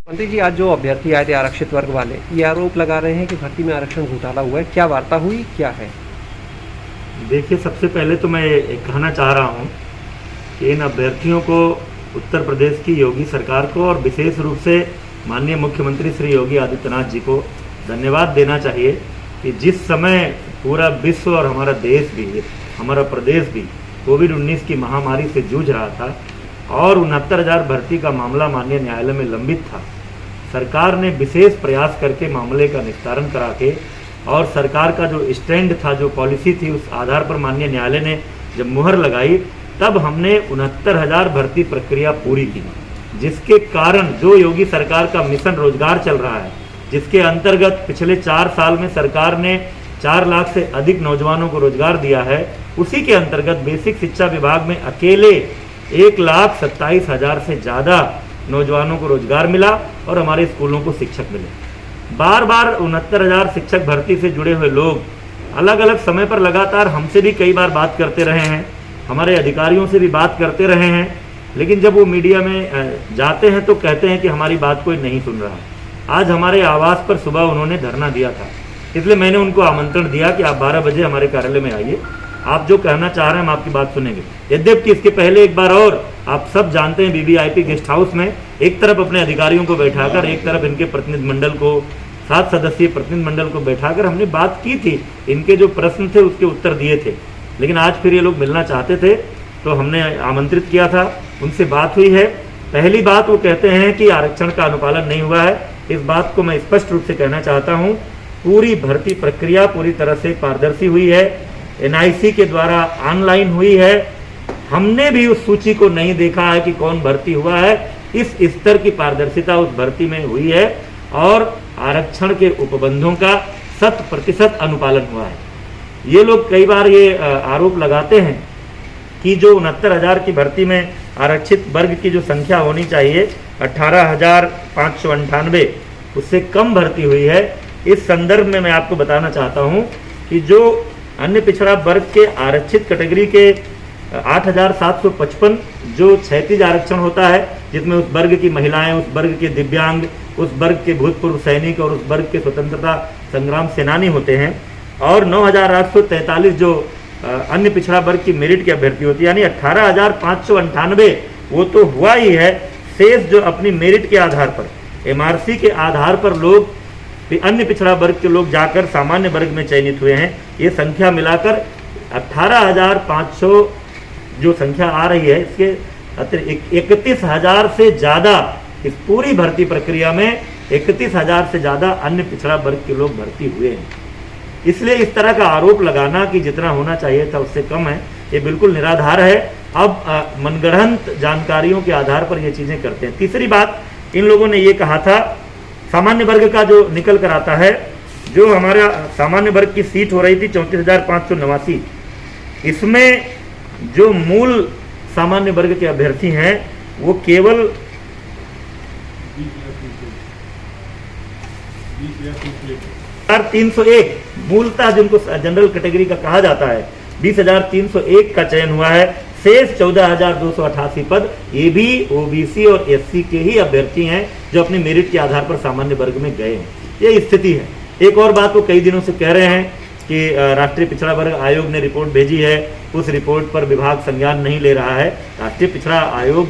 मंत्री जी, आज जो अभ्यर्थी आए थे आरक्षित वर्ग वाले, ये आरोप लगा रहे हैं कि भर्ती में आरक्षण घोटाला हुआ है। क्या वार्ता हुई, क्या है? देखिए, सबसे पहले तो मैं कहना चाह रहा हूँ कि इन अभ्यर्थियों को उत्तर प्रदेश की योगी सरकार को और विशेष रूप से माननीय मुख्यमंत्री श्री योगी आदित्यनाथ जी को धन्यवाद देना चाहिए कि जिस समय पूरा विश्व और हमारा देश भी, हमारा प्रदेश भी कोविड-19 की महामारी से जूझ रहा था और 69,000 भर्ती का मामला माननीय न्यायालय में लंबित था, सरकार ने विशेष प्रयास करके मामले का निस्तारण करा के और सरकार का जो स्टैंड था, जो पॉलिसी थी, उस आधार पर माननीय न्यायालय ने जब मुहर लगाई तब हमने 69,000 भर्ती प्रक्रिया पूरी की, जिसके कारण जो योगी सरकार का मिशन रोजगार चल रहा है, जिसके अंतर्गत पिछले 4 साल में सरकार ने 4 लाख से अधिक नौजवानों को रोजगार दिया है, उसी के अंतर्गत बेसिक शिक्षा विभाग में अकेले 1,27,000 से ज़्यादा नौजवानों को रोजगार मिला और हमारे स्कूलों को शिक्षक मिले। बार बार 69,000 शिक्षक भर्ती से जुड़े हुए लोग अलग अलग समय पर लगातार हमसे भी कई बार बात करते रहे हैं, हमारे अधिकारियों से भी बात करते रहे हैं, लेकिन जब वो मीडिया में जाते हैं तो कहते हैं कि हमारी बात कोई नहीं सुन रहा। आज हमारे आवास पर सुबह उन्होंने धरना दिया था, इसलिए मैंने उनको आमंत्रण दिया कि आप 12 बजे हमारे कार्यालय में आइए, आप जो कहना चाह रहे हैं हम आपकी बात सुनेंगे। यद्यपि इसके पहले एक बार और आप सब जानते हैं, BBIP गेस्ट हाउस में एक तरफ अपने अधिकारियों को बैठाकर, एक तरफ इनके प्रतिनिधि मंडल को, 7 सदस्यीय प्रतिनिधि मंडल को बैठाकर हमने बात की थी, इनके जो प्रश्न थे उसके उत्तर दिए थे, लेकिन आज फिर ये लोग मिलना चाहते थे तो हमने आमंत्रित किया था, उनसे बात हुई है। पहली बात, वो कहते हैं कि आरक्षण का अनुपालन नहीं हुआ है। इस बात को मैं स्पष्ट रूप से कहना चाहता हूँ, पूरी भर्ती प्रक्रिया पूरी तरह से पारदर्शी हुई है, NIC के द्वारा ऑनलाइन हुई है। हमने भी उस सूची को नहीं देखा है कि कौन भर्ती हुआ है, इस स्तर की पारदर्शिता उस भर्ती में हुई है और आरक्षण के उपबंधों का 100% अनुपालन हुआ है। ये लोग कई बार ये आरोप लगाते हैं कि जो 69,000 की भर्ती में आरक्षित वर्ग की जो संख्या होनी चाहिए 18,598, उससे कम भर्ती हुई है। इस संदर्भ में मैं आपको बताना चाहता हूं कि जो अन्य पिछड़ा वर्ग के आरक्षित कैटेगरी के 8,755 जो क्षैतिज आरक्षण होता है, जिसमें उस वर्ग की महिलाएं, उस वर्ग के दिव्यांग, उस वर्ग के भूतपूर्व सैनिक और उस वर्ग के स्वतंत्रता संग्राम सेनानी होते हैं, और 9,843 जो अन्य पिछड़ा वर्ग की मेरिट की अभ्यर्थी होती है, यानी 18,598 वो तो हुआ ही है। शेष जो अपनी मेरिट के आधार पर, MRC के आधार पर लोग, अन्य पिछड़ा वर्ग के लोग जाकर सामान्य वर्ग में चयनित हुए हैं, ये संख्या मिलाकर 18,500 जो संख्या आ रही है, इसके अतिरिक्त 31,000 से ज़्यादा इस पूरी भर्ती प्रक्रिया में 31,000 से ज़्यादा अन्य पिछड़ा वर्ग के लोग भर्ती हुए हैं। इसलिए इस तरह का आरोप लगाना कि जितना होना चाहिए था उससे कम है, ये बिल्कुल निराधार है। अब मनगढ़ंत जानकारियों के आधार पर ये चीज़ें करते हैं। तीसरी बात, इन लोगों ने ये कहा था, सामान्य वर्ग का जो निकल कर आता है, जो हमारा सामान्य वर्ग की सीट हो रही थी 34,589, इसमें जो मूल सामान्य वर्ग के अभ्यर्थी हैं वो केवल 20,301 मूलतः जिनको जनरल कैटेगरी का कहा जाता है, 20,301 का चयन हुआ है। शेष 14,288 पद ये भी OBC और SC के ही अभ्यर्थी हैं जो अपनी मेरिट के आधार पर सामान्य वर्ग में गए हैं। ये स्थिति है। एक और बात, वो कई दिनों से कह रहे हैं कि राष्ट्रीय पिछड़ा वर्ग आयोग ने रिपोर्ट भेजी है, उस रिपोर्ट पर विभाग संज्ञान नहीं ले रहा है। राष्ट्रीय पिछड़ा आयोग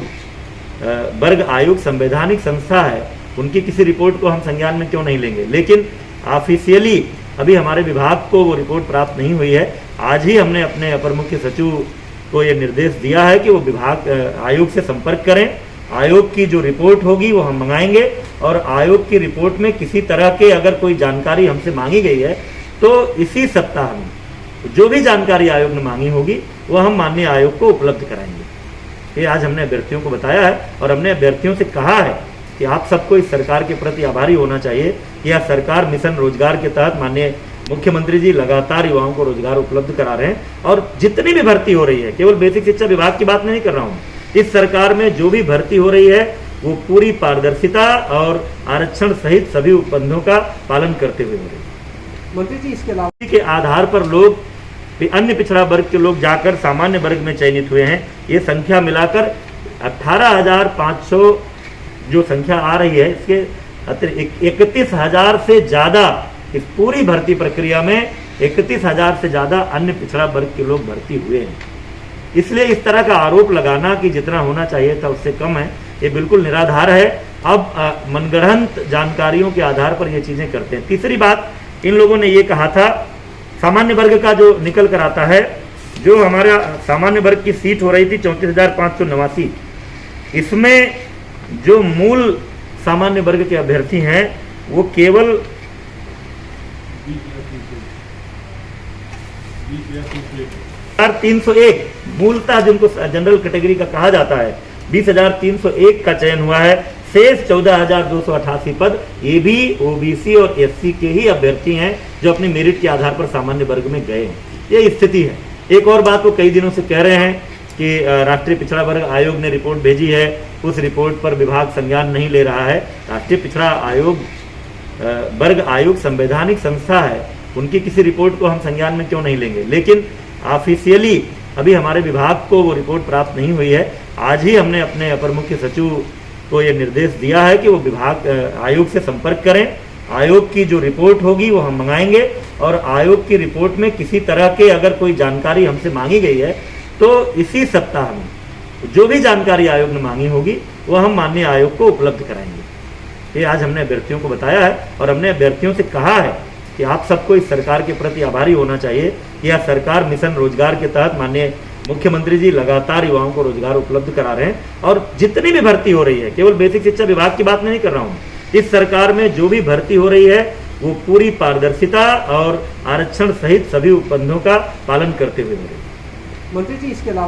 वर्ग आयोग संवैधानिक संस्था है, उनकी किसी रिपोर्ट को हम संज्ञान में क्यों नहीं लेंगे, लेकिन ऑफिशियली अभी हमारे विभाग को वो रिपोर्ट प्राप्त नहीं हुई है। आज ही हमने अपने अपर मुख्य सचिव को ये निर्देश दिया है कि वो विभाग आयोग से संपर्क करें, आयोग की जो रिपोर्ट होगी वो हम मंगाएंगे और आयोग की रिपोर्ट में किसी तरह के अगर कोई जानकारी हमसे मांगी गई है तो इसी सप्ताह में जो भी जानकारी आयोग ने मांगी होगी वो हम माननीय आयोग को उपलब्ध कराएंगे। ये आज हमने अभ्यर्थियों को बताया है और हमने अभ्यर्थियों से कहा है कि आप सबको इस सरकार के प्रति आभारी होना चाहिए कि यह सरकार मिशन रोजगार के तहत माननीय मुख्यमंत्री जी लगातार युवाओं को रोजगार उपलब्ध करा रहे हैं। और जितनी भी भर्ती हो रही है, केवल बेसिक शिक्षा विभाग की बात नहीं कर रहा हूँ, इस सरकार में जो भी भर्ती हो रही है वो पूरी पारदर्शिता और आरक्षण सहित सभी उपबंधों का पालन करते हुए हो रही है। मंत्री जी, इसके अलावा के आधार पर लोग, अन्य पिछड़ा वर्ग के लोग जाकर सामान्य वर्ग में चयनित हुए हैं, ये संख्या मिलाकर 18,500 जो संख्या आ रही है इसके 31,000 से ज़्यादा, इस पूरी भर्ती प्रक्रिया में 31,000 से ज़्यादा अन्य पिछड़ा वर्ग के लोग भर्ती हुए हैं। इसलिए इस तरह का आरोप लगाना कि जितना होना चाहिए था उससे कम है, ये बिल्कुल निराधार है। अब मनगढ़ंत जानकारियों के आधार पर ये चीज़ें करते हैं। तीसरी बात, इन लोगों ने ये कहा था सामान्य वर्ग का जो निकल कर आता है, जो हमारा सामान्य वर्ग की सीट हो रही थी 34,589, इसमें जो मूल सामान्य वर्ग के अभ्यर्थी हैं वो केवल 301 मूलतः जिनको जनरल कैटेगरी का कहा जाता है 20,301 का चयन हुआ है। शेष 14,288 पद ये भी ओबीसी और एससी के ही अभ्यर्थी हैं जो अपनी मेरिट के आधार पर सामान्य वर्ग में गए हैं। ये स्थिति है। एक और बात वो कई दिनों से कह रहे हैं कि राष्ट्रीय पिछड़ा वर्ग आयोग ने रिपोर्ट भेजी है, उस रिपोर्ट पर विभाग संज्ञान नहीं ले रहा है। राष्ट्रीय पिछड़ा आयोग वर्ग आयोग संवैधानिक संस्था है, उनकी किसी रिपोर्ट को हम संज्ञान में क्यों नहीं लेंगे। लेकिन ऑफिशियली अभी हमारे विभाग को वो रिपोर्ट प्राप्त नहीं हुई है। आज ही हमने अपने अपर मुख्य सचिव को ये निर्देश दिया है कि वो विभाग आयोग से संपर्क करें। आयोग की जो रिपोर्ट होगी वो हम मंगाएंगे और आयोग की रिपोर्ट में किसी तरह के अगर कोई जानकारी हमसे मांगी गई है तो इसी सप्ताह में जो भी जानकारी आयोग ने मांगी होगी वो हम माननीय आयोग को उपलब्ध कराएंगे। ये आज हमने अभ्यर्थियों को बताया है और हमने अभ्यर्थियों से कहा है कि आप सबको इस सरकार के प्रति आभारी होना चाहिए कि यह सरकार मिशन रोजगार के तहत माननीय मुख्यमंत्री जी लगातार युवाओं को रोजगार उपलब्ध करा रहे हैं। और जितनी भी भर्ती हो रही है, केवल बेसिक शिक्षा विभाग की बात नहीं कर रहा हूँ, इस सरकार में जो भी भर्ती हो रही है वो पूरी पारदर्शिता और आरक्षण सहित सभी उपबंधों का पालन करते हुए हो रही है। मंत्री जी, इसके अलावा